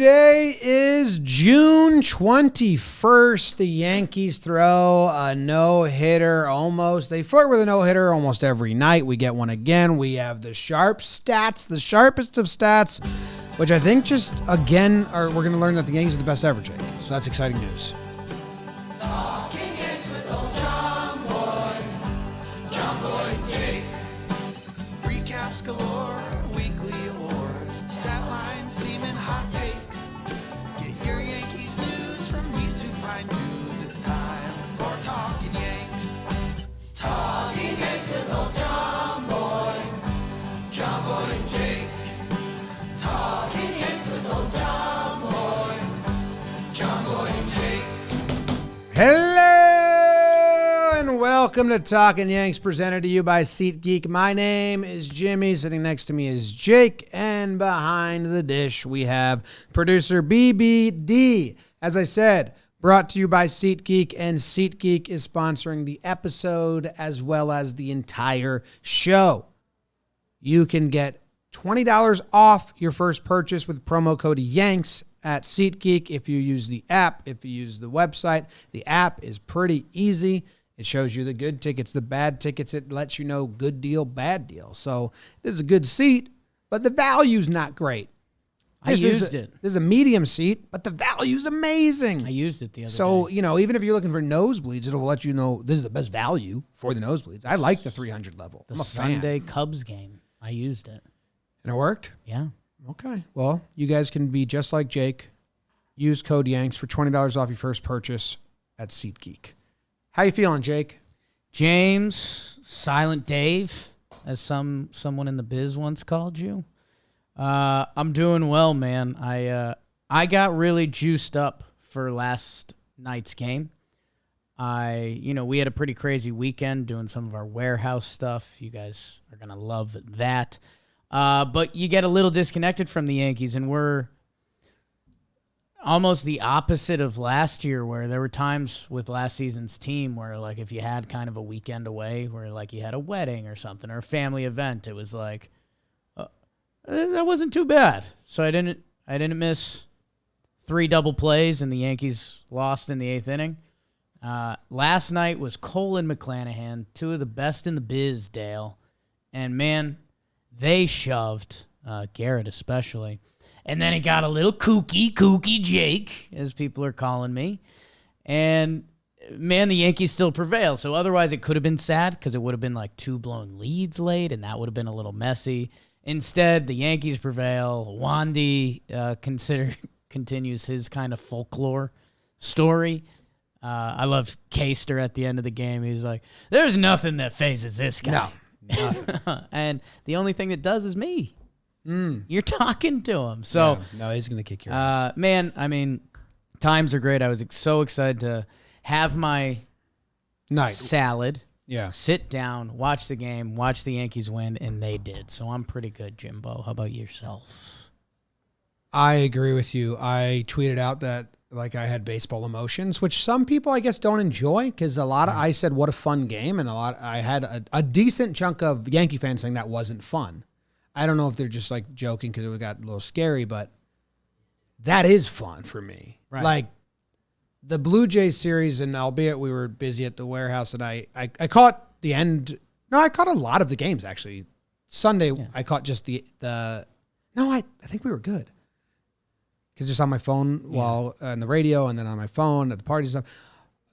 Today is June 21st. The Yankees throw a no-hitter almost. They flirt with a no-hitter almost every night. We get one again. We have the sharp stats, the sharpest of stats, which I think just, again, we're going to learn that the Yankees are the best ever, Jake. So that's exciting news. Talking Yanks with old John Boy, Jake. Recaps galore, weekly awards, stat lines, steam and hot takes. Get your Yankees news from these two fine dudes. It's time for Talkin' Yanks. Talking Yanks with old John Boy and Jake. Talking Yanks with old John Boy and Jake. Hello and welcome to Talkin' Yanks, presented to you by SeatGeek. My name is Jimmy. Sitting next to me is Jake, and behind the dish we have producer BBD. As I said, brought to you by SeatGeek, and SeatGeek is sponsoring the episode as well as the entire show. You can get $20 off your first purchase with promo code YANKS at SeatGeek if you use the app. If you use the website, the app is pretty easy. It shows you the good tickets, the bad tickets. It lets you know good deal, bad deal. So this is a good seat, but the value's not great. I used it. This is a medium seat, but the value's amazing. I used it the other day. So, even if you're looking for nosebleeds, it'll let you know this is the best value for the nosebleeds. I like the 300 level. The I'm a Sunday fan. Cubs game, I used it. And it worked? Yeah. Okay. Well, you guys can be just like Jake. Use code YANKS for $20 off your first purchase at SeatGeek. How you feeling, Jake? James, Silent Dave, as someone in the biz once called you. I'm doing well, man. I got really juiced up for last night's game. We had a pretty crazy weekend doing some of our warehouse stuff. You guys are going to love that. But you get a little disconnected from the Yankees, and we're almost the opposite of last year, where there were times with last season's team where, like, if you had kind of a weekend away where, like, you had a wedding or something or a family event, it was like, that wasn't too bad. So I didn't miss 3 double plays, and the Yankees lost in the 8th inning. Last night was Cole-McClanahan, 2 of the best in the biz, Dale. And, man, they shoved, Garrett especially. And then it got a little kooky Jake, as people are calling me. And, man, the Yankees still prevail. So otherwise it could have been sad because it would have been like 2 blown leads late, and that would have been a little messy. Instead, the Yankees prevail. Wandy continues his kind of folklore story. I loved Caster at the end of the game. He's like, there's nothing that phases this guy. No, nothing. And the only thing that does is me. You're talking to him. So no, he's going to kick your ass. man, I mean, times are great. I was so excited to have my Night. salad, Yeah. sit down, watch the game, watch the Yankees win, and they did. So I'm pretty good, Jimbo. How about yourself? I agree with you. I tweeted out that I had baseball emotions, which some people I guess don't enjoy, because I said what a fun game, and I had a decent chunk of Yankee fans saying that wasn't fun. I don't know if they're just like joking because it got a little scary, but that is fun for me. Right. Like the Blue Jays series, and albeit we were busy at the warehouse, and I caught the end. No, I caught a lot of the games actually. Sunday, yeah. I caught just I think we were good. Because just on my phone while on the radio, and then on my phone at the party stuff,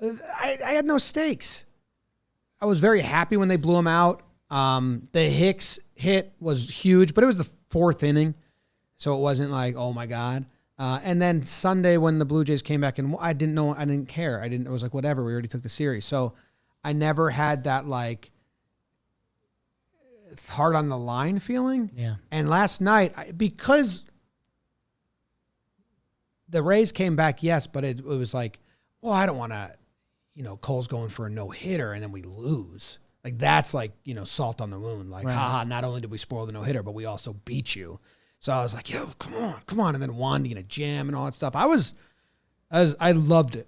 I had no stakes. I was very happy when they blew them out. The Hicks hit was huge, but it was the 4th inning, so it wasn't like, oh my God. And then Sunday when the Blue Jays came back, and I didn't care. It was like, whatever, we already took the series. So I never had that like it's hard on the line feeling. Yeah. And last night, because the Rays came back, yes, but it was like, well, I don't want to, Cole's going for a no-hitter and then we lose. Like, that's like, salt on the wound. Like, haha, not only did we spoil the no-hitter, but we also beat you. So I was like, yo, come on. And then Wandy in a jam and all that stuff. I loved it.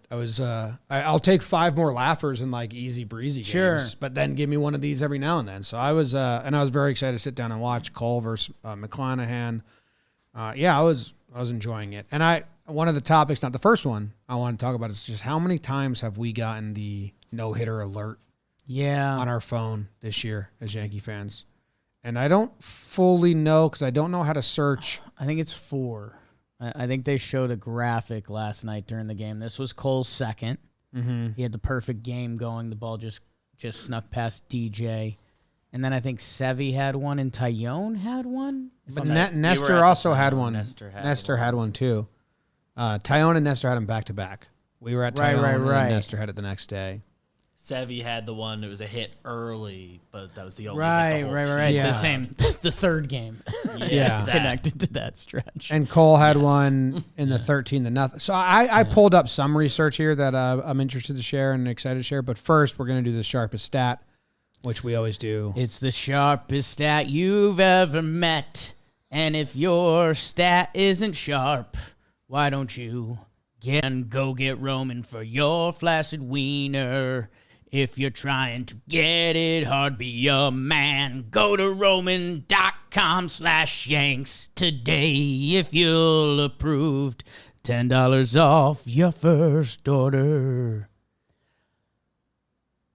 I'll take 5 more laughers in like easy breezy games, but then give me one of these every now and then. So I was very excited to sit down and watch Cole versus McClanahan. I was I was enjoying it. And one of the topics, not the first one I want to talk about, is just how many times have we gotten the no-hitter alert on our phone this year as Yankee fans? And I don't fully know because I don't know how to search. I think it's 4. I think they showed a graphic last night during the game. This was Cole's second. Mm-hmm. He had the perfect game going. The ball just snuck past DJ. And then I think Sevy had one and Tyone had one. But Nestor also had one. Nestor had one too. Tyone and Nestor had them back-to-back. We were at Tyone and then Nestor had it the next day. Sevy had the one. It was a hit early, but that was the only right. Yeah. The third game. Yeah. Connected to that stretch. And Cole had one in the 13-0. So I pulled up some research here that I'm interested to share and excited to share. But first, we're going to do the sharpest stat, which we always do. It's the sharpest stat you've ever met. And if your stat isn't sharp, why don't you go get Roman for your flaccid wiener? If you're trying to get it hard, be a man. Go to Roman.com/Yanks today if you'll approved. $10 off your first order.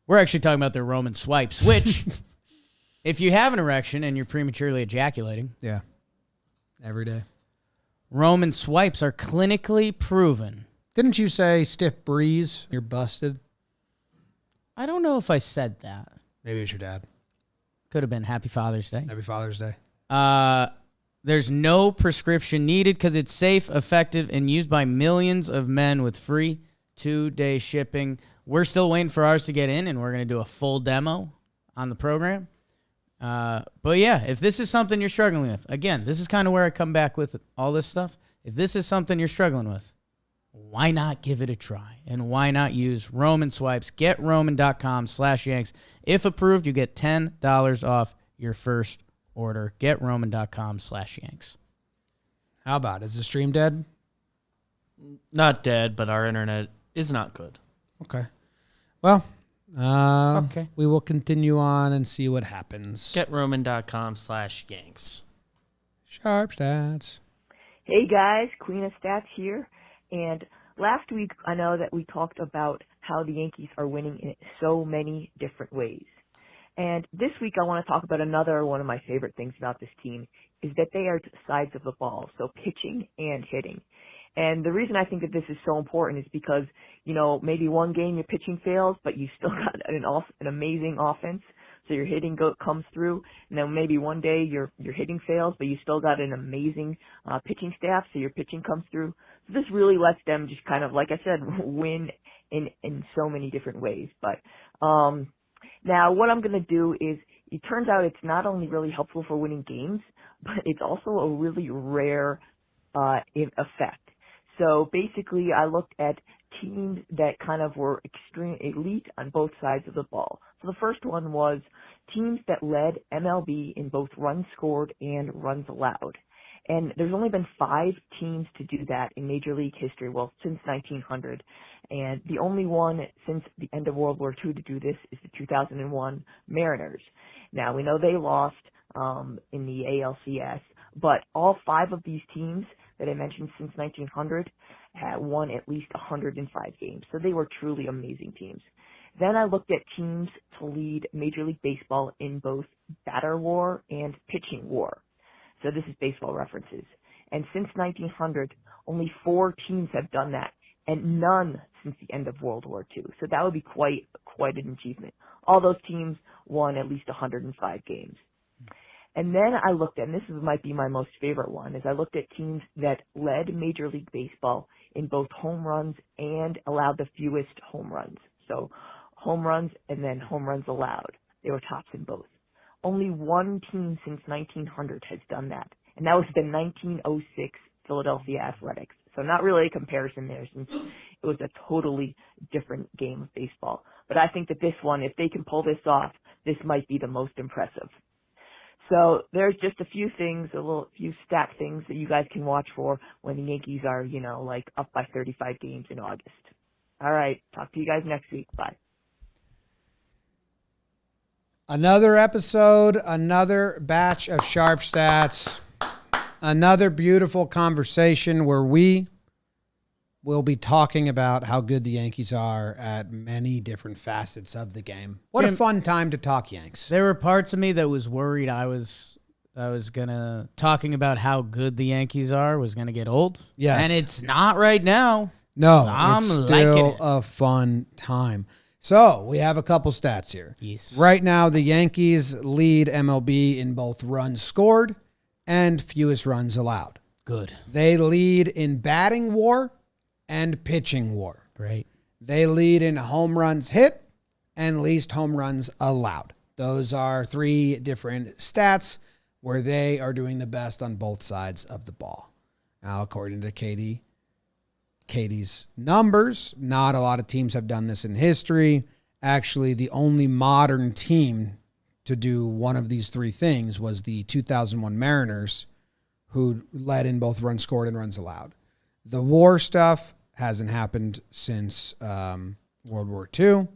We're actually talking about their Roman swipes, which, if you have an erection and you're prematurely ejaculating, Yeah. Every day. Roman swipes are clinically proven. Didn't you say stiff breeze? You're busted. I don't know if I said that. Maybe it's your dad. Could have been Happy Father's Day. Happy Father's Day. There's no prescription needed because it's safe, effective, and used by millions of men with free 2-day shipping. We're still waiting for ours to get in, and we're going to do a full demo on the program. But yeah, if this is something you're struggling with, again, this is kind of where I come back with all this stuff. If this is something you're struggling with, why not give it a try? And why not use Roman swipes? Get Roman.com/Yanks. If approved, you get $10 off your first order. Get Roman.com/Yanks. How about it? Is the stream dead? Not dead, but our internet is not good. Okay. Well, Okay. we will continue on and see what happens. GetRoman.com/Yanks. Sharp stats. Hey guys, Queen of Stats here. And last week, I know that we talked about how the Yankees are winning in so many different ways. And this week, I want to talk about another one of my favorite things about this team is that they are sides of the ball, so pitching and hitting. And the reason I think that this is so important is because, maybe one game your pitching fails, but you still got an amazing offense. So your hitting comes through, and then maybe one day your hitting fails, but you still got an amazing pitching staff, so your pitching comes through. So this really lets them just kind of, like I said, win in so many different ways. But now what I'm going to do is, it turns out it's not only really helpful for winning games, but it's also a really rare effect. So basically, I looked at teams that kind of were extreme elite on both sides of the ball. So the first one was teams that led MLB in both runs scored and runs allowed. And there's only been 5 teams to do that in Major League history, well, since 1900. And the only one since the end of World War II to do this is the 2001 Mariners. Now, we know they lost in the ALCS, but all 5 of these teams that I mentioned since 1900 had won at least 105 games. So they were truly amazing teams. Then I looked at teams to lead Major League Baseball in both batter war and pitching war. So this is baseball references. And since 1900, only 4 teams have done that, and none since the end of World War II. So that would be quite an achievement. All those teams won at least 105 games. And then I looked at, and this might be my most favorite one, is I looked at teams that led Major League Baseball in both home runs and allowed the fewest home runs. So home runs and then home runs allowed. They were tops in both. Only one team since 1900 has done that, and that was the 1906 Philadelphia Athletics. So not really a comparison there, since it was a totally different game of baseball. But I think that this one, if they can pull this off, this might be the most impressive. So there's just a few things, few stat things that you guys can watch for when the Yankees are, up by 35 games in August. All right. Talk to you guys next week. Bye. Another episode, another batch of sharp stats. another beautiful conversation where we will be talking about how good the Yankees are at many different facets of the game. What a Jim, fun time to talk Yanks. There were parts of me that was worried I was gonna talking about how good the Yankees are was gonna get old. Yes. And it's not right now. No, I'm it's liking still it. a fun time. So we have a couple stats here. Yes. Right now, the Yankees lead MLB in both runs scored and fewest runs allowed. Good. They lead in batting WAR and pitching WAR. Great. They lead in home runs hit and least home runs allowed. Those are three different stats where they are doing the best on both sides of the ball. Now, according to Katie's numbers, not a lot of teams have done this in history. Actually, the only modern team to do one of these three things was the 2001 Mariners, who led in both runs scored and runs allowed. The WAR stuff hasn't happened since World War II,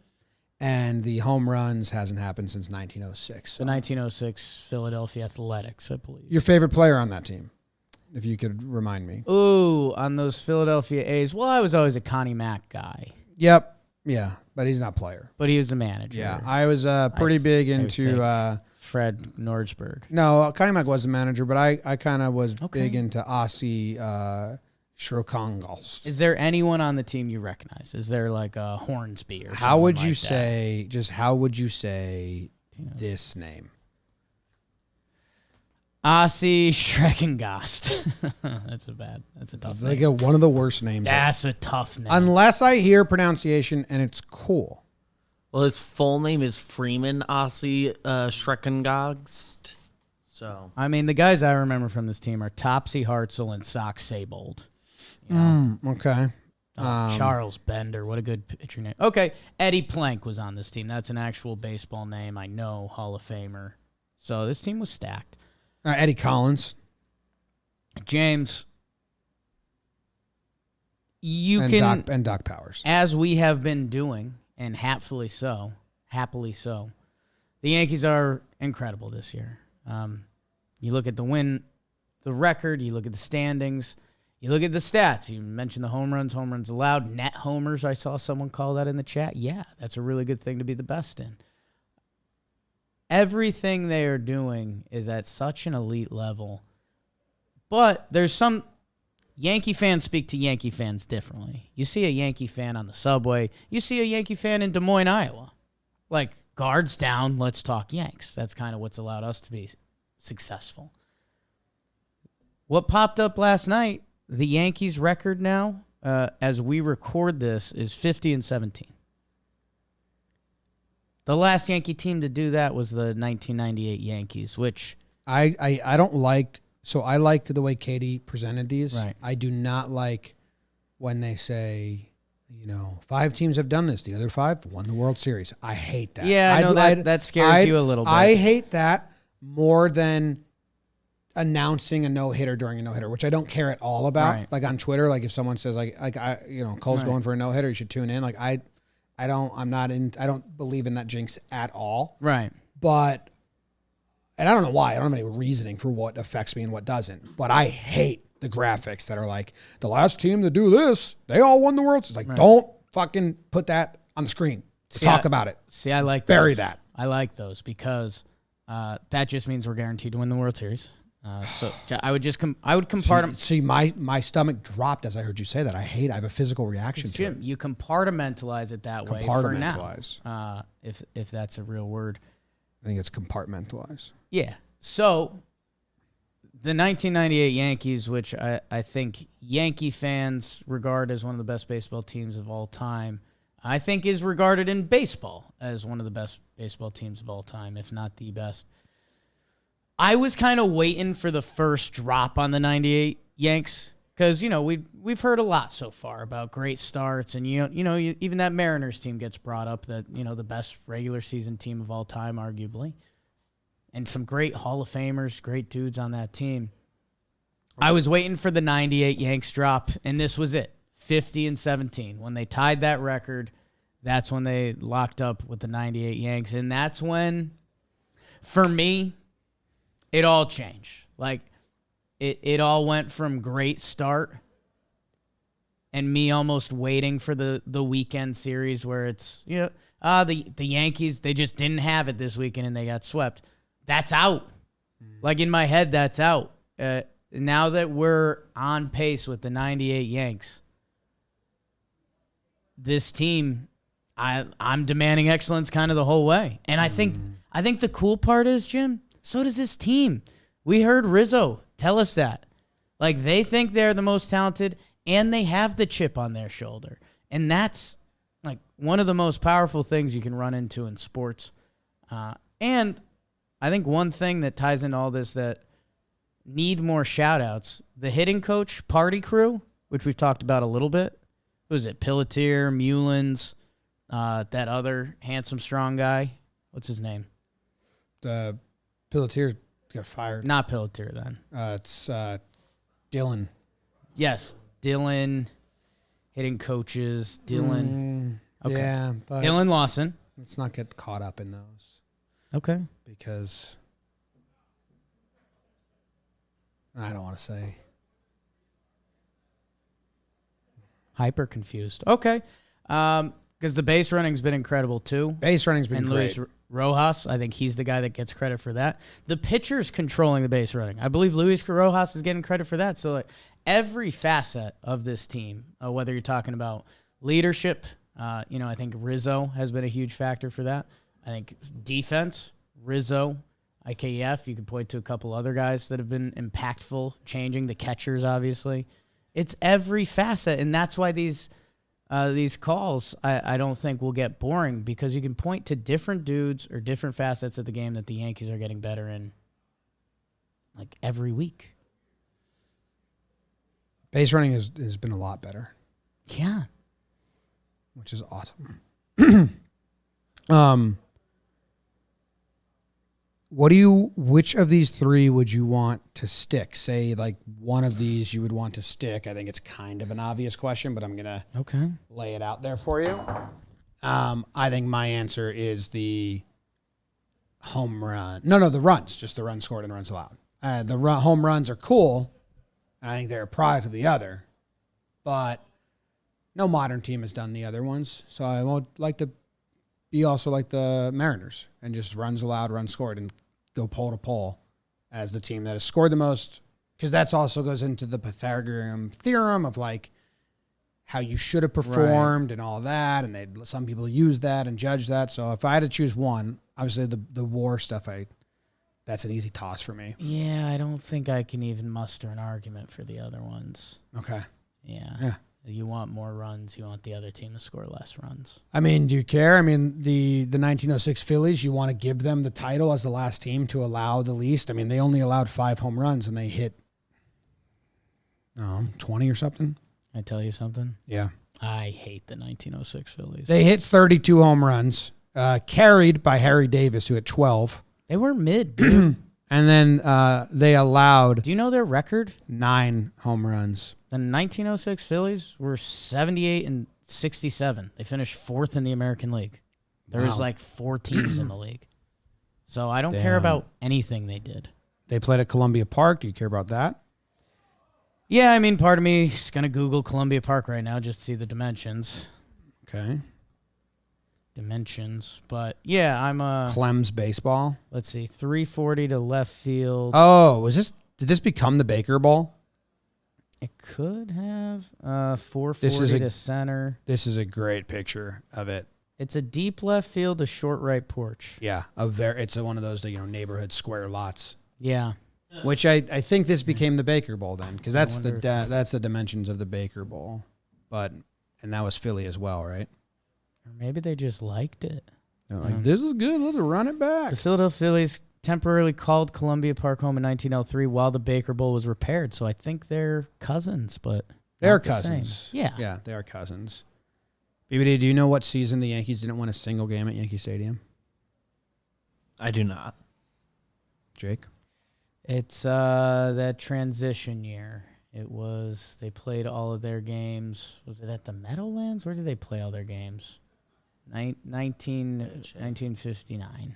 and the home runs hasn't happened since 1906. The 1906 Philadelphia Athletics, I believe. Your favorite player on that team, if you could remind me. Ooh, on those Philadelphia A's. Well, I was always a Connie Mack guy, Yep. Yeah, but he's not a player. but he was the manager. Yeah, I was pretty big into... Fred Nordsberg. no, Connie Mack was the manager, but I kind of was Okay. big into Aussie Schrokangalst. Is there anyone on the team you recognize? Is there like a Hornsby or How would someone you like that? say, just how would you say this name? Aussie Schreckengast. That's a tough Like name. one of the worst names. That's a tough name. Unless I hear pronunciation and it's cool. Well, his full name is Freeman Ossie Schreckengast. So I mean, the guys I remember from this team are Topsy Hartzell and Sock Saybold. You know? Okay. Charles Bender, what a good pitcher name. Okay, Eddie Plank was on this team. That's an actual baseball name. I know, Hall of Famer. So this team was stacked. Eddie Collins. James, you and can, Doc Powers. as we have been doing, and happily so, the Yankees are incredible this year. You look at the record, you look at the standings, you look at the stats. You mentioned the home runs allowed, net homers. I saw someone call that in the chat. Yeah, that's a really good thing to be the best in. Everything they are doing is at such an elite level. But there's some Yankee fans speak to Yankee fans differently. You see a Yankee fan on the subway. You see a Yankee fan in Des Moines, Iowa. Like, guards down, let's talk Yanks. That's kind of what's allowed us to be successful. What popped up last night, the Yankees record now, as we record this, is 50-17. The last Yankee team to do that was the 1998 Yankees, which I don't like. So I like the way Katie presented these. Right. I do not like when they say, 5 teams have done this. The other 5 won the World Series. I hate that. Yeah, I know that scares you a little bit. I hate that more than announcing a no-hitter during a no-hitter, which I don't care at all about. Right. Like on Twitter, like if someone says Cole's going for a no-hitter, you should tune in. Like I don't believe in that jinx at all. right. But, and I don't know why. I don't have any reasoning for what affects me and what doesn't. But I hate the graphics that are like, the last team to do this, they all won the World Series. Like, don't fucking put that on the screen. Talk about it. See, I like Bury those. that. I like those because that just means we're guaranteed to win the World Series. So I would just compartment. See, my stomach dropped as I heard you say that. I have a physical reaction to Jim, it. you compartmentalize it that way for now. Compartmentalize. If that's a real word. I think it's compartmentalize. Yeah. So the 1998 Yankees, which I think Yankee fans regard as one of the best baseball teams of all time, I think is regarded in baseball as one of the best baseball teams of all time, if not the best. I was kind of waiting for the first drop on the 98 Yanks because, we've heard a lot so far about great starts. And, even that Mariners team gets brought up that, the best regular season team of all time, arguably. And some great Hall of Famers, great dudes on that team. I was waiting for the 98 Yanks drop, and this was it, 50-17. When they tied that record, that's when they locked up with the 98 Yanks. And that's when, for me, it all changed. Like, it all went from great start and me almost waiting for the weekend series where it's, the Yankees, they just didn't have it this weekend and they got swept. That's out. Like in my head, that's out. Now that we're on pace with the 98 Yanks, this team, I'm demanding excellence kind of the whole way. And I think the cool part is, Jim, so does this team. We heard Rizzo tell us that. Like, they think they're the most talented, and they have the chip on their shoulder. And that's, like, one of the most powerful things you can run into in sports. And I think one thing that ties into all this that need more shout-outs, the hitting coach party crew, which we've talked about a little bit. Who is it? Pelletier, Mullins, that other handsome, strong guy. What's his name? Pelletier got fired. Not Pelletier, then. It's Dylan. Yes, Dylan. Hitting coaches, Dylan. Okay. Yeah, but Dylan Lawson. let's not get caught up in those Okay. because I don't want to say. Hyper confused. Okay. Because the base running's been incredible, too. Base running's been And great. Luis Rojas, I think he's the guy that gets credit for that. The pitcher's controlling the base running. I believe Luis Rojas is getting credit for that. So, like, every facet of this team, whether you're talking about leadership, I think Rizzo has been a huge factor for that. I think defense, Rizzo, IKF, you could point to a couple other guys that have been impactful, changing the catchers, obviously. It's every facet, and that's why these calls, I don't think will get boring because you can point to different dudes or different facets of the game that the Yankees are getting better in, like, every week. Base running has been a lot better, Yeah. which is awesome. Which of these three would you want to stick? Say, like, one of these you would want to stick. I think it's kind of an obvious question, but I'm going to Okay. lay it out there for you. I think my answer is the home run. No, the runs. Just the runs scored and runs allowed. Home runs are cool, and I think they're a product of the other. But no modern team has done the other ones, so I would like to be also like the Mariners and just runs allowed, runs scored, and go pole to pole as the team that has scored the most, because that's also goes into the Pythagorean theorem of, like, how you should have performed and all that, and some people use that and judge that. So if I had to choose one, obviously the WAR stuff, that's an easy toss for me. Yeah, I don't think I can even muster an argument for the other ones. Okay. Yeah. You want more runs. You want the other team to score less runs. I mean, do you care? I mean, the 1906 Phillies, you want to give them the title as the last team to allow the least? I mean, they only allowed 5 home runs, and they hit 20 or something. I tell you something? Yeah. I hate the 1906 Phillies. They hit 32 home runs, carried by Harry Davis, who hit 12. They were mid, dude. And then they allowed Do you know their record? 9 home runs. The 1906 Phillies were 78 and 67. They finished 4th in the American League. There was Wow. like 4 teams in the league. So I don't care about anything they did. They played at Columbia Park. Do you care about that? Yeah, I mean, part of me is going to Google Columbia Park right now just to see the dimensions. Okay. But yeah, I'm Clem's baseball. let's see, 340 to left field. Oh, did this become the Baker Bowl? It could have 440 to center. This is a great picture of it. It's a deep left field, a short right porch. Yeah, it's one of those neighborhood square lots. Yeah. Which I think this became the Baker Bowl then, because that's wonder that's the dimensions of the Baker Bowl, and that was Philly as well, right? Or maybe they just liked it. They're like, this is good. Let's run it back. The Philadelphia Phillies temporarily called Columbia Park home in 1903 while the Baker Bowl was repaired. So I think they're cousins, but They're not the cousins. same. Yeah, they are cousins. BBD, do you know what season the Yankees didn't win a single game at Yankee Stadium? I do not. Jake? It's that transition year. They played all of their games. Was it at the Meadowlands? Where did they play all their games? 1959.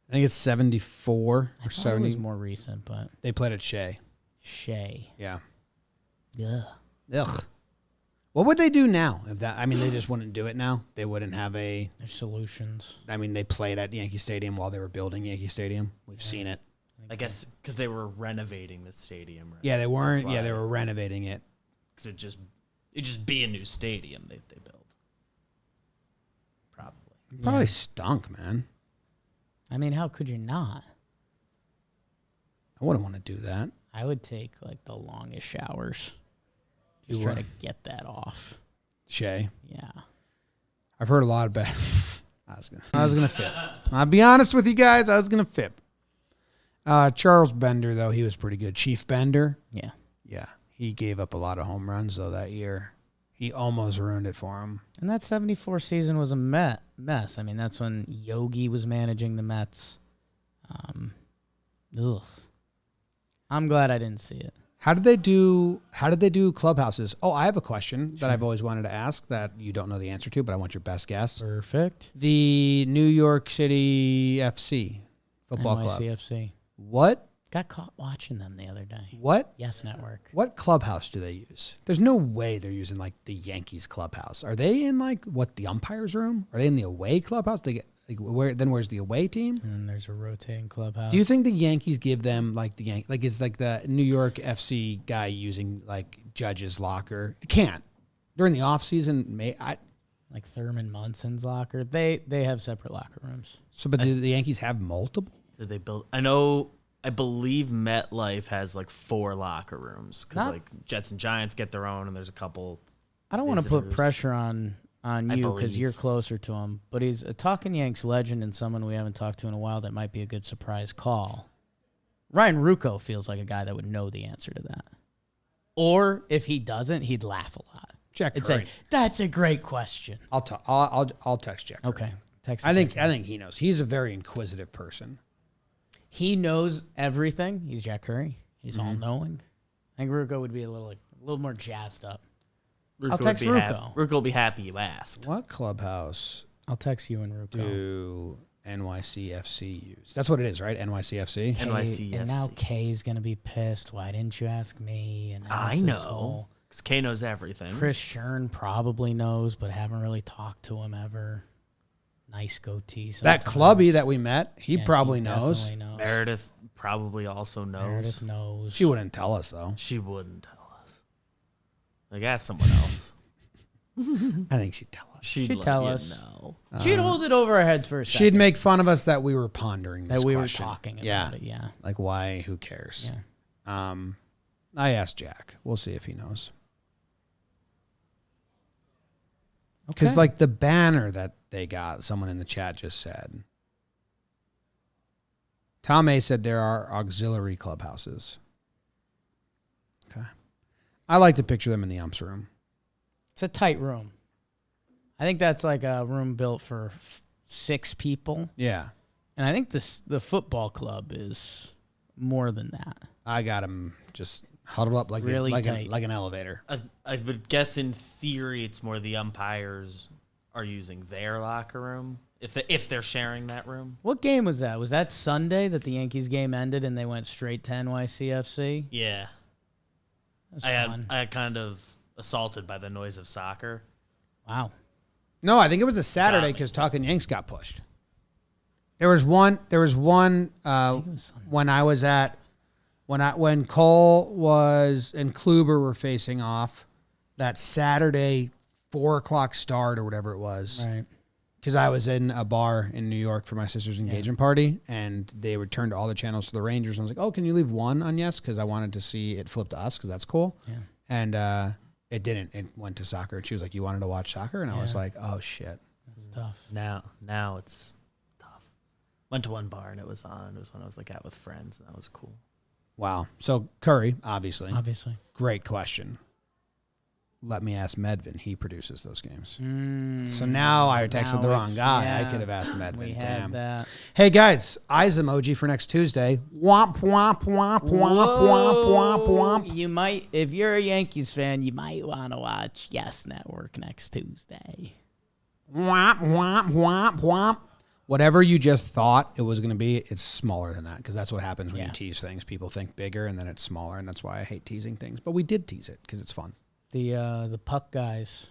I think it's 74 or I thought it 70. was more recent, but They played at Shea. Shea. Yeah. Ugh. Ugh. What would they do now? If that, I mean, they just wouldn't do it now. They wouldn't have a. There's solutions. I mean, they played at Yankee Stadium while they were building Yankee Stadium. We've seen it. I guess because they were renovating the stadium. Right? Yeah, they weren't. That's Yeah, why. they were renovating it. Because it'd just be a new stadium they built. Probably. Probably stunk, man. I mean, how could you not? I wouldn't want to do that. I would take like the longest showers. Just You try would? to get that off. Shay. Yeah. I've heard a lot of bad. I was gonna fib. I'll be honest with you guys. I was gonna fib. Charles Bender, though, he was pretty good. Chief Bender. Yeah. Yeah, he gave up a lot of home runs though that year. He almost ruined it for him. And that 74 season was a mess. I mean, that's when Yogi was managing the Mets. Ugh. I'm glad I didn't see it. How did they do clubhouses? Oh, I have a question that I've always wanted to ask that you don't know the answer to, but I want your best guess. Perfect. The New York City FC football club. NYCFC. What Got caught watching them the other day. What? Yes Network. What clubhouse do they use? There's no way they're using like the Yankees clubhouse. Are they in like the umpire's room? Are they in the away clubhouse? They get like where's the away team? And then there's a rotating clubhouse. Do you think the Yankees give them like is like the New York FC guy using like Judge's locker? Can't during the off season. Like Thurman Munson's locker? They have separate locker rooms. So, but do the Yankees have multiple? Did they build? I believe MetLife has like 4 locker rooms because like Jets and Giants get their own, and there's a couple. I don't want to put visitors. pressure on you because believe. you're closer to him, but he's a Talkin Yanks legend and someone we haven't talked to in a while that might be a good surprise call. Ryan Ruocco feels like a guy that would know the answer to that. Or if he doesn't, he'd laugh a lot. Jack It's Curry. like, that's a great question. I'll text Jack Curry. Okay. Text I him. think he knows. He's a very inquisitive person. He knows everything. He's Jack Curry. He's all-knowing. I think Ruocco would be a little more jazzed up. I'll text Ruocco. Ruocco will be happy you asked. What clubhouse I'll text you and Ruocco. do NYCFC use? That's what it is, right? NYCFC? NYCFC. And now Kay's going to be pissed. Why didn't you ask me? And now I it's this know. whole- Because K knows everything. Chris Shern probably knows, but haven't really talked to him ever. Nice goatee. That sometimes. clubby that we met, he Yeah, probably knows. definitely knows. Meredith probably also knows. Meredith knows. She wouldn't tell us, though. She wouldn't tell us. Like, ask someone else. I think she'd tell us. She'd She'd let tell you us. know. She'd hold it over our heads for a second. She'd make fun of us that we were pondering this that we question. were talking about Yeah. it. Yeah. Like, why? Who cares? Yeah. I asked Jack. We'll see if he knows. Because, Okay. like, the banner that they got, someone in the chat just said. Tom A. said there are auxiliary clubhouses. Okay. I like to picture them in the umps room. It's a tight room. I think that's like a room built for 6 people. Yeah. And I think the football club is more than that. I got them just huddled up like Really like tight. an elevator. I would guess in theory it's more the umpires are using their locker room if they're sharing that room. What game was that? Was that Sunday that the Yankees game ended and they went straight to NYCFC? Yeah. That was I fun. got kind of assaulted by the noise of soccer. Wow. No, I think it was a Saturday because Talkin Yanks got pushed. There was one when I was at when Cole was and Kluber were facing off that Saturday 4:00 start or whatever it was. Right. Because I was in a bar in New York for my sister's engagement party, and they returned all the channels to the Rangers. And I was like, "Oh, can you leave one on yes?" Because I wanted to see it flip to us because that's cool. Yeah. And it didn't. It went to soccer. And she was like, "You wanted to watch soccer?" And I was Yeah. like, "Oh shit." That's tough. Now it's tough. Went to one bar and it was on. It was when I was like out with friends and that was cool. Wow. So Curry, obviously, Obviously. great question. Let me ask Medvin. He produces those games. So now I texted the wrong guy. I could have asked Medvin. We Damn. had that. Hey guys, eyes emoji for next Tuesday. Womp womp womp womp womp womp womp. You might, if you're a Yankees fan, you might want to watch Yes Network next Tuesday. Womp womp womp womp. whatever you just thought it was going to be, it's smaller than that because that's what happens when Yeah. you tease things. People think bigger and then it's smaller, and that's why I hate teasing things. But we did tease it because it's fun. The puck guys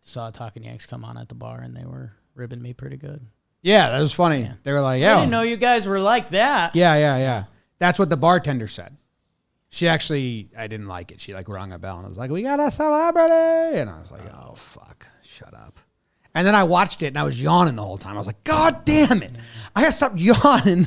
saw Talkin Yanks come on at the bar, and they were ribbing me pretty good. Yeah, that was funny. Yeah. They were like, I yeah. didn't know you guys were like that. Yeah. That's what the bartender said. She actually, I didn't like it. She like rung a bell and was like, we got a celebrity. And I was like, oh, fuck, shut up. And then I watched it and I was yawning the whole time. I was like, God damn it. I gotta stop yawning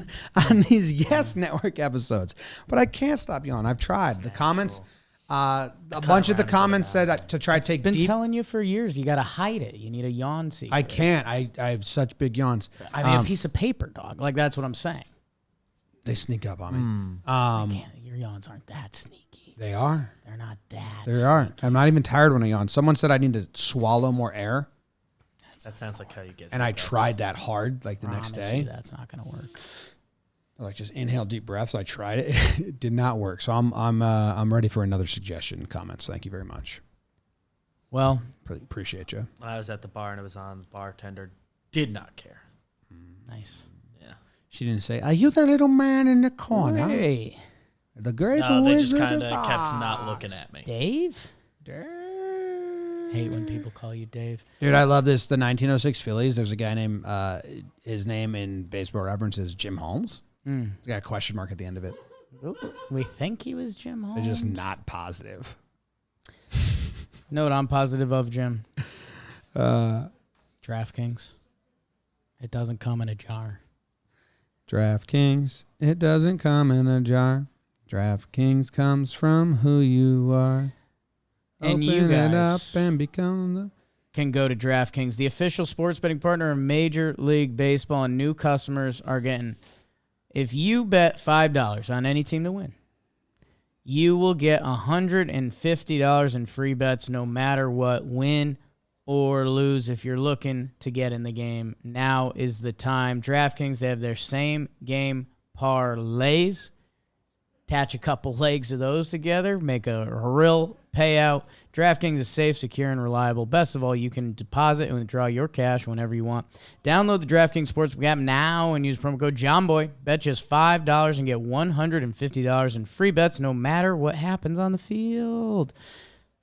on these Yes Network episodes. But I can't stop yawning. I've tried. The comments, a bunch of the comments said to try to take Been deep. telling you for years, you got to hide it. You need a yawn secret. I can't. I have such big yawns. I mean, a piece of paper, dog. Like, that's what I'm saying. They sneak up on me. I can't. Your yawns aren't that sneaky. They are. They're not that They are. I'm not even tired when I yawn. Someone said I need to swallow more air. That sounds like how you get. And I hiccups. tried that hard, like the next Promise day. you that's not going to work. Like just inhale deep breaths. I tried it. It did not work. So I'm ready for another suggestion. Comments. Thank you very much. Well, Appreciate you. When I was at the bar and it was on, the bartender did not care. nice. Yeah. She didn't say, "Are you the little man in the corner? Hey, The great No, they just wizard kind of of kept Oz." not looking at me. Dave? Dave. Hate when people call you Dave. Dude, I love this. The 1906 Phillies. There's a guy named his name in Baseball Reference is Jim Holmes. He's got a question mark at the end of it. Ooh, we think he was Jim Holmes. They're just not positive. Know what I'm positive of, Jim? DraftKings. It doesn't come in a jar. DraftKings, it doesn't come in a jar. DraftKings comes from who you are. And Open you it up guys and become the... can go to DraftKings, the official sports betting partner of Major League Baseball, and new customers are getting, if you bet $5 on any team to win, you will get $150 in free bets no matter what, win or lose. If you're looking to get in the game, now is the time. DraftKings, they have their same game parlays. Attach a couple legs of those together, make a real payout. DraftKings is safe, secure, and reliable. Best of all, you can deposit and withdraw your cash whenever you want. Download the DraftKings Sportsbook app now and use promo code JOHNBOY. Bet just $5 and get $150 in free bets no matter what happens on the field.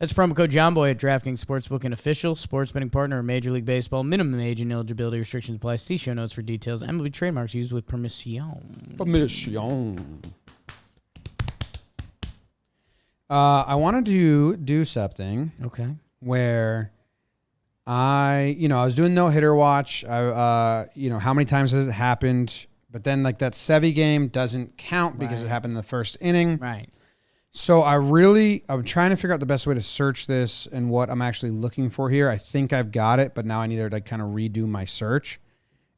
That's promo code JOHNBOY at DraftKings Sportsbook, an official sports betting partner of Major League Baseball. Minimum age and eligibility restrictions apply. See show notes for details. MLB trademarks used with permission. I wanted to do something Okay. where I was doing no hitter watch. How many times has it happened? But then like that Sevy game doesn't count because it happened in the first inning. Right. So I'm trying to figure out the best way to search this and what I'm actually looking for here. I think I've got it, but now I need to like kind of redo my search.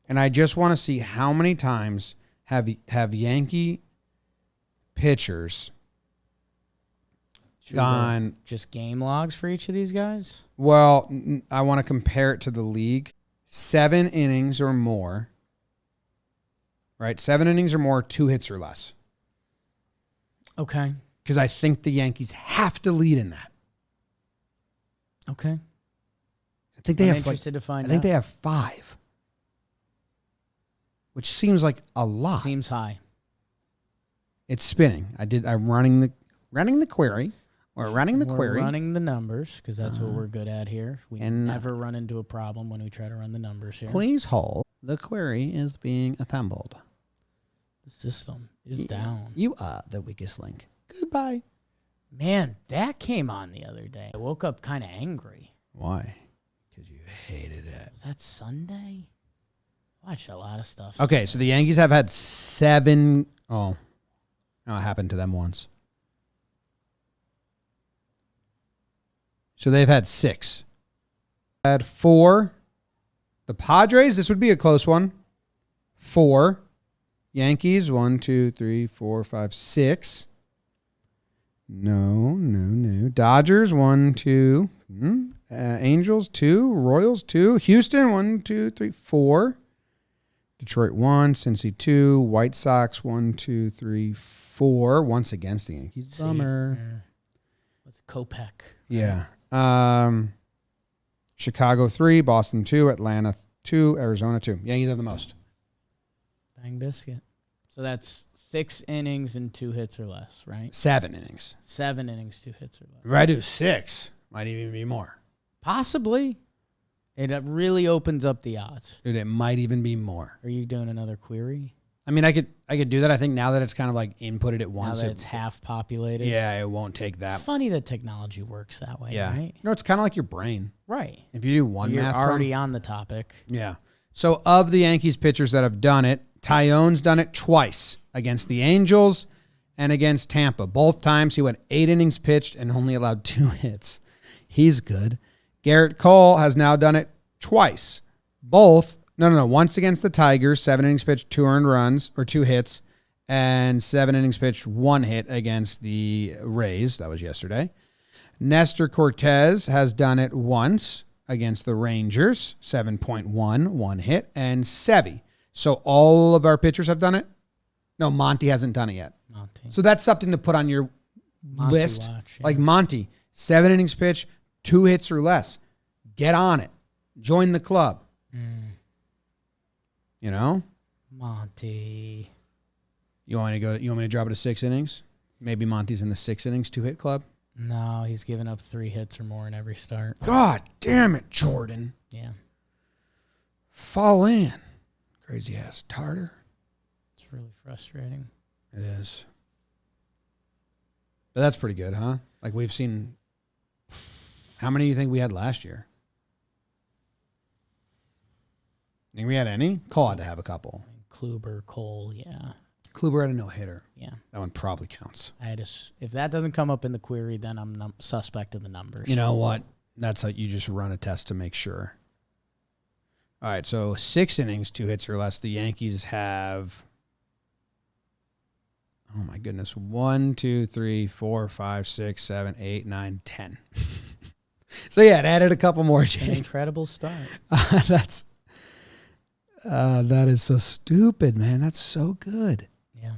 And I just want to see how many times have Yankee pitchers gone. Just game logs for each of these guys? Well, I want to compare it to the league. 7 innings or more. Right? 7 innings or more, 2 hits or less. Okay. Because I think the Yankees have to lead in that. Okay. I think they I'm have interested to find I think out. they have 5. Which seems like a lot. Seems high. It's spinning. I'm running the query. We're running the query. We're running the numbers because that's what we're good at here. We and- never run into a problem when we try to run the numbers here. Please hold. The query is being assembled. The system is down. You are the weakest link. Goodbye. Man, that came on the other day. I woke up kind of angry. Why? Because you hated it. Was that Sunday? I watched a lot of stuff. Okay, so the Yankees have had 7. Oh, no, it happened to them once. So they've had 6. Had 4. The Padres, this would be a close one. 4. Yankees, 1, 2, 3, 4, 5, 6. No. Dodgers, 1, 2. Angels, 2. Royals, 2. Houston, 1, 2, 3, 4. Detroit, 1. Cincy, 2. White Sox, 1, 2, 3, 4. Once against the Yankees. Bummer. What's Kopech? Yeah. Chicago, 3. Boston, 2. Atlanta, 2. Arizona, 2. Yankees have the most. Bang biscuit. So that's 6 innings and 2 hits or less, right? 7 innings. 7 innings, 2 hits or less. If I do 6, might even be more. Possibly. It really opens up the odds. Dude, it might even be more. Are you doing another query? I mean, I could do that. I think now that it's kind of like inputted at once. Now that it's half populated. Yeah, it won't take that. It's funny that technology works that way, Yeah. right? No, it's kind of like your brain. Right. If you do one You're math already problem, on the topic. yeah. So of the Yankees pitchers that have done it, Tyone's done it twice against the Angels and against Tampa. Both times he went 8 innings pitched and only allowed 2 hits. He's good. Garrett Cole has now done it twice. Once against the Tigers, 7 innings pitched, 2 earned runs or 2 hits, and 7 innings pitched, 1 hit against the Rays. That was yesterday. Nestor Cortez has done it once against the Rangers, 7.1, 1 hit, and Sevy. So all of our pitchers have done it? No, Monty hasn't done it yet. Monty. So that's something to put on your Monty list. watch, yeah. Like Monty, 7 innings pitched, 2 hits or less. Get on it. Join the club. You know? Monty. You want me to drop it to 6 innings? Maybe Monty's in the 6 innings, 2 hit club? No, he's given up 3 hits or more in every start. God damn it, Jordan. Yeah. Fall in. Crazy ass tartar. It's really frustrating. It is. But that's pretty good, huh? Like we've seen. How many do you think we had last year? Think we had any? Cole had to have a couple. Kluber, Cole, yeah. Kluber had a no-hitter. Yeah. That one probably counts. If that doesn't come up in the query, then I'm suspect of the numbers. You know what? That's how you just run a test to make sure. All right, so 6 innings, 2 hits or less. The Yankees have, oh my goodness, 1, 2, 3, 4, 5, 6, 7, 8, 9, 10. So yeah, it added a couple more. An Jake. incredible start. That is so stupid, man. That's so good. Yeah.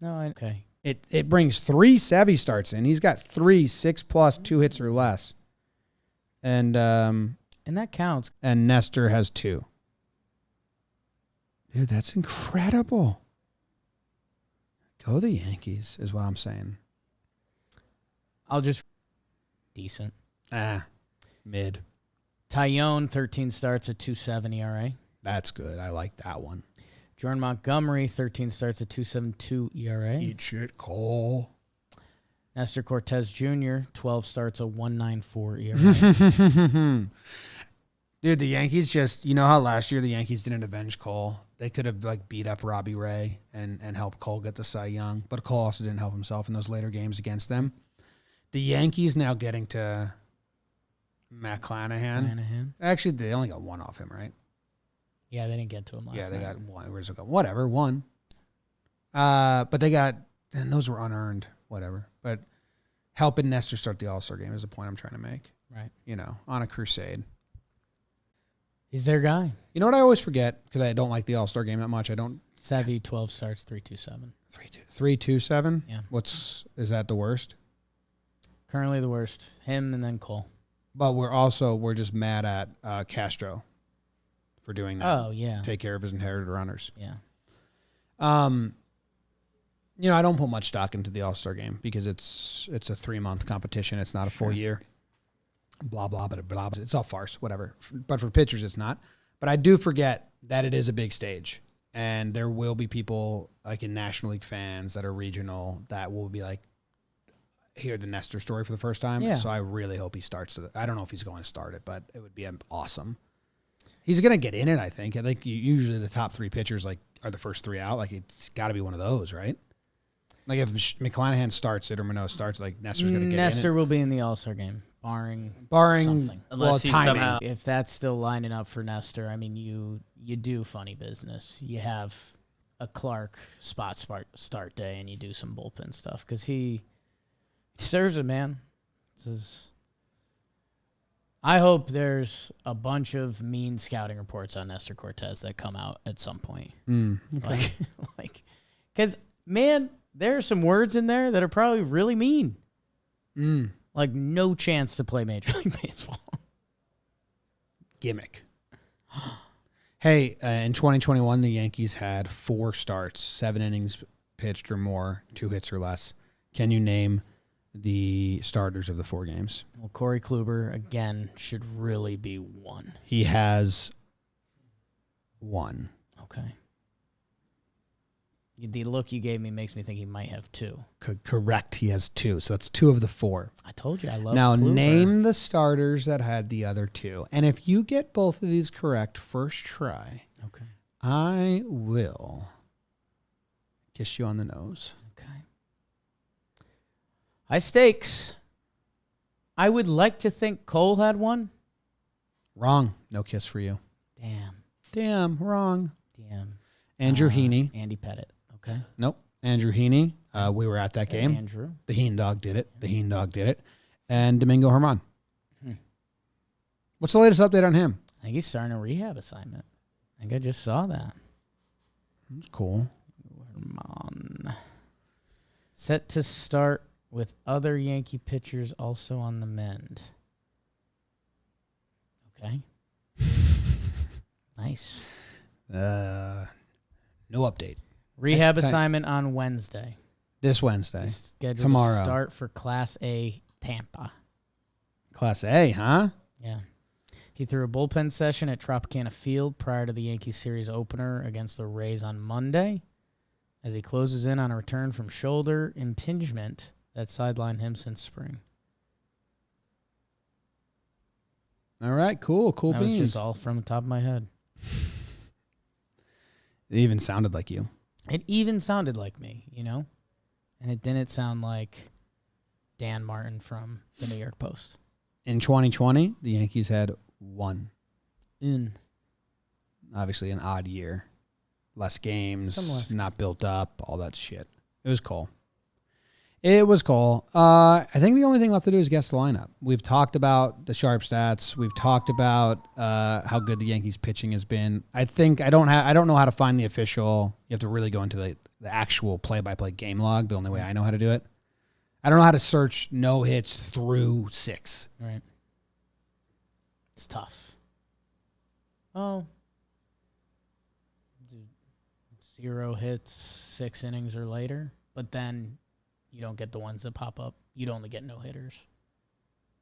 No, okay. It brings 3 Sevy starts in. He's got 3 6+, 2 hits or less. And that counts. And Nestor has 2. Dude, that's incredible. Go the Yankees is what I'm saying. I'll just decent. Mid. Tyone, 13 starts at 2.7 ERA. That's good. I like that one. Jordan Montgomery, 13 starts at 2.72 ERA. Eat shit, Cole. Nestor Cortez Jr., 12 starts at 1.94 ERA. Dude, the Yankees just, you know how last year the Yankees didn't avenge Cole? They could have like beat up Robbie Ray and helped Cole get the Cy Young, but Cole also didn't help himself in those later games against them. The Yankees now getting to McClanahan. Actually, they only got 1 off him, right? Yeah, they didn't get to him last Yeah, they night. got 1. Where's it go? Whatever, 1. But they got, and those were unearned, whatever. But helping Nestor start the All-Star game is the point I'm trying to make. Right. You know, on a crusade. He's their guy. You know what I always forget? Because I don't like the All-Star game that much. I don't. Sevy, 12 starts, 3.27. 3.27? Yeah. Is that the worst? Currently the worst. Him and then Cole. But we're just mad at Castro for doing that. Oh, yeah. Take care of his inherited runners. Yeah. You know, I don't put much stock into the All-Star game because it's a 3-month competition. It's not a full year. Blah, blah, blah, blah. It's all farce, whatever. But for pitchers, it's not. But I do forget that it is a big stage. And there will be people, like in National League fans that are regional, that will be like, hear the Nestor story for the first time. Yeah. So I really hope he starts. I don't know if he's going to start it, but it would be awesome. He's going to get in it, I think. I think usually the top 3 pitchers like are the first 3 out. Like it's got to be one of those, right? Like if McClanahan starts it or Manoah starts, like Nestor's going to get in it. Nestor will be in the All-Star game, barring well, something. Unless he's timing. somehow If that's still lining up for Nestor, I mean, you do funny business. You have a Clark spot start day, and you do some bullpen stuff because he serves it, man. I hope there's a bunch of mean scouting reports on Nestor Cortez that come out at some point. Okay. Because, man, there are some words in there that are probably really mean. Like, no chance to play Major League Baseball. Gimmick. Hey, in 2021, the Yankees had 4 starts, 7 innings pitched or more, 2 hits or less. Can you name the starters of the 4 games? Well, Corey Kluber, again, should really be 1. He has 1. Okay. The look you gave me makes me think he might have 2. Correct. He has 2. So that's 2 of the 4. I told you I love Now Kluber. name the starters that had the other 2. And if you get both of these correct first try, Okay. I will kiss you on the nose. Okay. High stakes. I would like to think Cole had 1. Wrong. No kiss for you. Damn, wrong. Damn. Andrew Heaney. Andy Pettit. Okay. Nope. Andrew Heaney. We were at that game. Andrew. The Heen Dog did it. And Domingo Herman. What's the latest update on him? I think he's starting a rehab assignment. I think I just saw that. That's cool. Herman. Set to start with other Yankee pitchers also on the mend. Okay. Nice. No update. Rehab Next time. assignment on Wednesday. This Wednesday. He's scheduled Tomorrow. to start for Class A Tampa. Class A, huh? Yeah. He threw a bullpen session at Tropicana Field prior to the Yankees series opener against the Rays on Monday as he closes in on a return from shoulder impingement that sidelined him since spring. All right, cool That beans. was just all from the top of my head. It even sounded like you. It even sounded like me, you know? And it didn't sound like Dan Martin from the New York Post. In 2020, the Yankees had 1. In. Obviously an odd year. Less games, Some less not built up, all that shit. It was cool. I think the only thing left to do is guess the lineup. We've talked about the sharp stats. We've talked about how good the Yankees pitching has been. I don't know how to find the official. You have to really go into the actual play-by-play game log, the only way I know how to do it. I don't know how to search no hits through 6. Right. It's tough. Oh. 0 hits, 6 innings or later. But then you don't get the ones that pop up. You'd only get no hitters.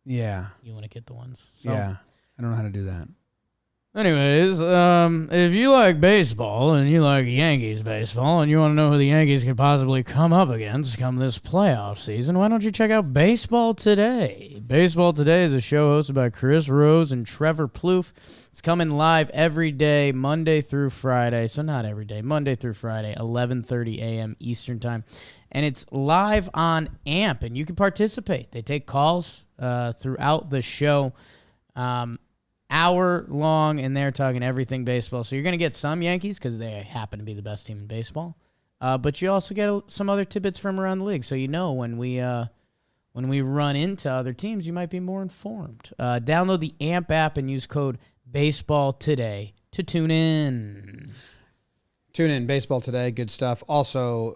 Yeah. You want to get the ones. So, Yeah. I don't know how to do that. Anyways, if you like baseball and you like Yankees baseball and you want to know who the Yankees could possibly come up against come this playoff season, why don't you check out Baseball Today? Baseball Today is a show hosted by Chris Rose and Trevor Plouffe. It's coming live every day, Monday through Friday. So not every day, Monday through Friday, 11:30 a.m. Eastern Time. And it's live on AMP, and you can participate. They take calls throughout the show. Hour long, and they're talking everything baseball. So you're going to get some Yankees because they happen to be the best team in baseball. But you also get some other tidbits from around the league. So you know when we run into other teams, you might be more informed. Download the AMP app and use code BASEBALLTODAY to tune in. Tune in, Baseball Today, good stuff. Also,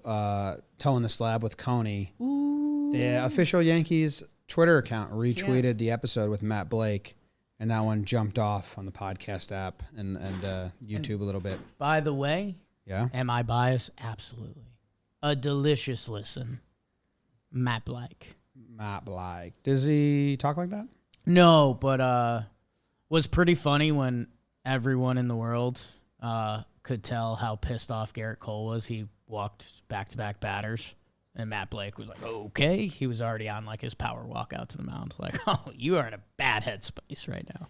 Towing the Slab with Coney. The official Yankees Twitter account retweeted the episode with Matt Blake. And that one jumped off on the podcast app and YouTube a little bit. By the way, Yeah. am I biased? Absolutely. A delicious listen. Matt Blake. Matt Blake. Does he talk like that? No, but was pretty funny when everyone in the world could tell how pissed off Garrett Cole was. He walked back-to-back batters. And Matt Blake was like, okay. He was already on like his power walk out to the mound. Like, oh, you are in a bad headspace right now.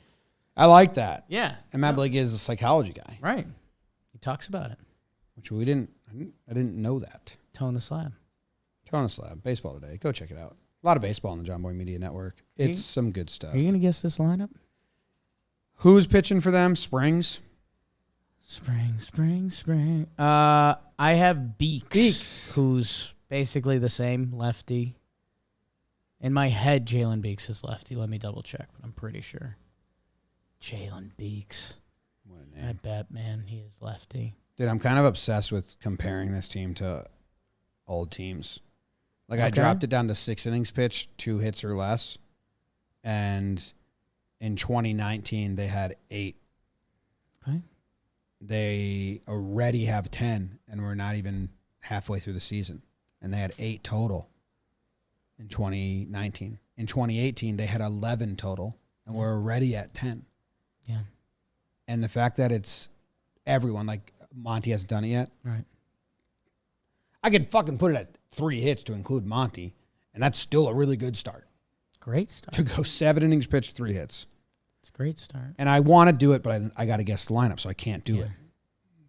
I like that. Yeah. And Matt Blake is a psychology guy. Right. He talks about it. Which I didn't know that. Towing the slab. Towing the Slab, Baseball Today. Go check it out. A lot of baseball on the John Boy Media Network. It's some good stuff. Are you going to guess this lineup? Who's pitching for them? Springs? Spring. I have Beeks. Beeks. Who's basically the same, lefty. In my head, Jalen Beeks is lefty. Let me double check, but I'm pretty sure. Jalen Beeks. What a I name. bet, man, he is lefty. Dude, I'm kind of obsessed with comparing this team to old teams. Like, I Okay. dropped it down to 6 innings pitched, 2 hits or less. And in 2019, they had 8. Okay. they already have 10, and we're not even halfway through the season. And they had 8 total in 2019. In 2018, they had 11 total, and we're already at 10. Yeah. And the fact that it's everyone, like Monty hasn't done it yet. Right. I could fucking put it at 3 hits to include Monty, and that's still a really good start. Great start. To go 7 innings pitched, 3 hits. It's a great start. And I want to do it, but I got to guess the lineup, so I can't do it.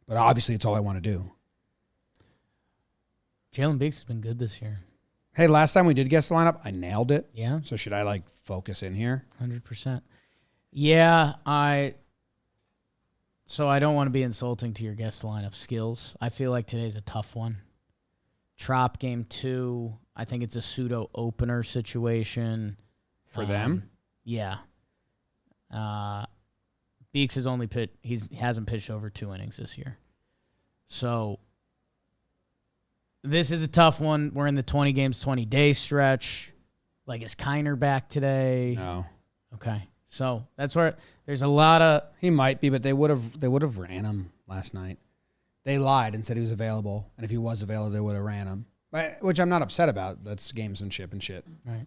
But obviously, it's all I want to do. Jalen Beeks has been good this year. Hey, last time we did guess the lineup, I nailed it. Yeah. So should I, focus in here? 100%. Yeah, So I don't want to be insulting to your guest lineup skills. I feel like today's a tough one. Trop game 2, I think it's a pseudo opener situation. For them? Yeah. Beeks has only he hasn't pitched over 2 innings this year. So this is a tough one. We're in the 20 games, 20 day stretch. Is Kiner back today? No. Okay. So that's where there's a lot of. He might be, but they would have ran him last night. They lied and said he was available, and if he was available, they would have ran him. Which I'm not upset about. That's gamesmanship and shit. Right.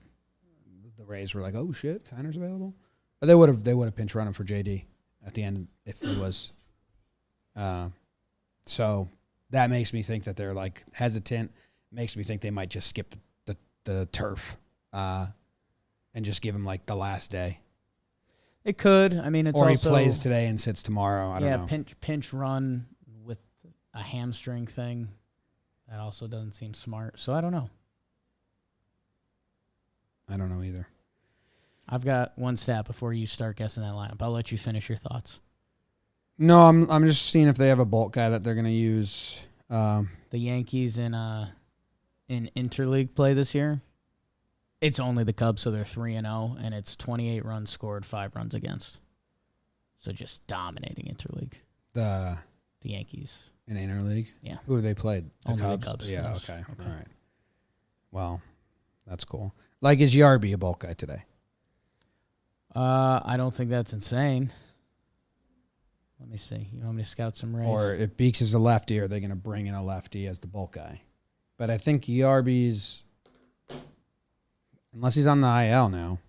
The Rays were like, "Oh shit, Kiner's available," but they would have pinch run him for JD at the end if he was. So that makes me think that they're hesitant. Makes me think they might just skip the turf, and just give him the last day. It could. I mean, it's or also, he plays today and sits tomorrow. I don't know. pinch run with a hamstring thing. That also doesn't seem smart. So I don't know. I don't know either. I've got one stat before you start guessing that lineup. I'll let you finish your thoughts. No, I'm just seeing if they have a bulk guy that they're going to use. The Yankees in interleague play this year. It's only the Cubs, so they're 3-0, and it's 28 runs scored, 5 runs against. So just dominating interleague. The Yankees. in interleague. Yeah. Who have they played? Only the Cubs. Yeah. Yes. Okay. All right. Well, that's cool. Is Yarby a bulk guy today? I don't think that's insane. Let me see. You want me to scout some Rays? Or if Beeks is a lefty, are they going to bring in a lefty as the bulk guy? But I think Yarby's, unless he's on the IL now.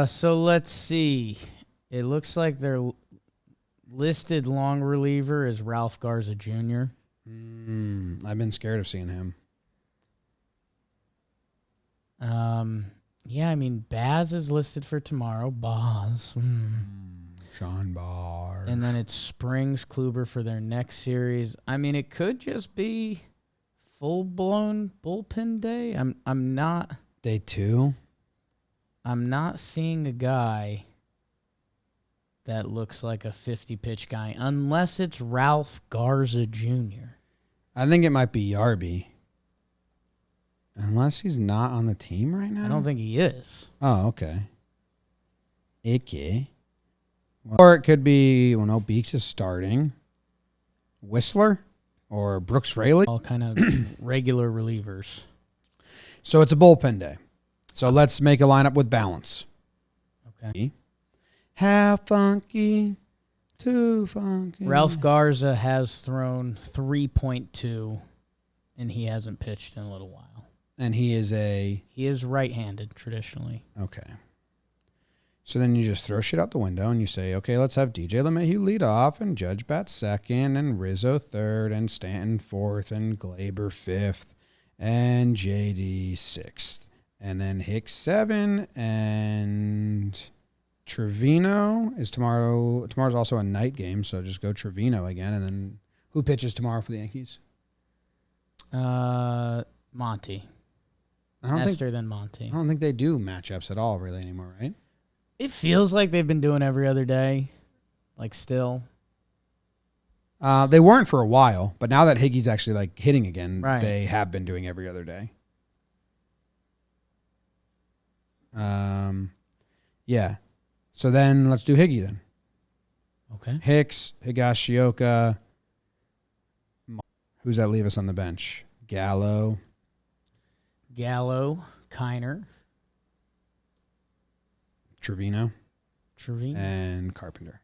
So let's see. It looks like their listed long reliever is Ralph Garza Jr. I've been scared of seeing him. Yeah, I mean, Baz is listed for tomorrow. Baz. Sean Barr. And then it's Springs, Kluber for their next series. I mean, it could just be full-blown bullpen day. I'm not. Day 2? I'm not seeing a guy that looks like a 50-pitch guy unless it's Ralph Garza Jr. I think it might be Yarby. Unless he's not on the team right now? I don't think he is. Oh, okay. Or it could be, Beeks is starting. Whistler or Brooks Raley. All kind of regular relievers. So it's a bullpen day. So let's make a lineup with balance. Okay. How funky, too funky. Ralph Garza has thrown 3.2, and he hasn't pitched in a little while. And he is He is right-handed, traditionally. Okay. So then you just throw shit out the window and you say, okay, let's have DJ LeMahieu lead off and Judge bat second and Rizzo third and Stanton fourth and Glaber fifth and JD sixth. And then Hicks 7 and Trevino is tomorrow. Tomorrow's also a night game, so just go Trevino again. And then who pitches tomorrow for the Yankees? Monty. Than Monty. I don't think they do matchups at all really anymore, right? It feels like they've been doing every other day, still. They weren't for a while, but now that Higgy's actually hitting again, right. They have been doing every other day. Yeah. So then let's do Higgy then. Okay. Hicks, Higashioka. Who's that leave us on the bench? Gallo, Kiner, Trevino, Trevino, and Carpenter.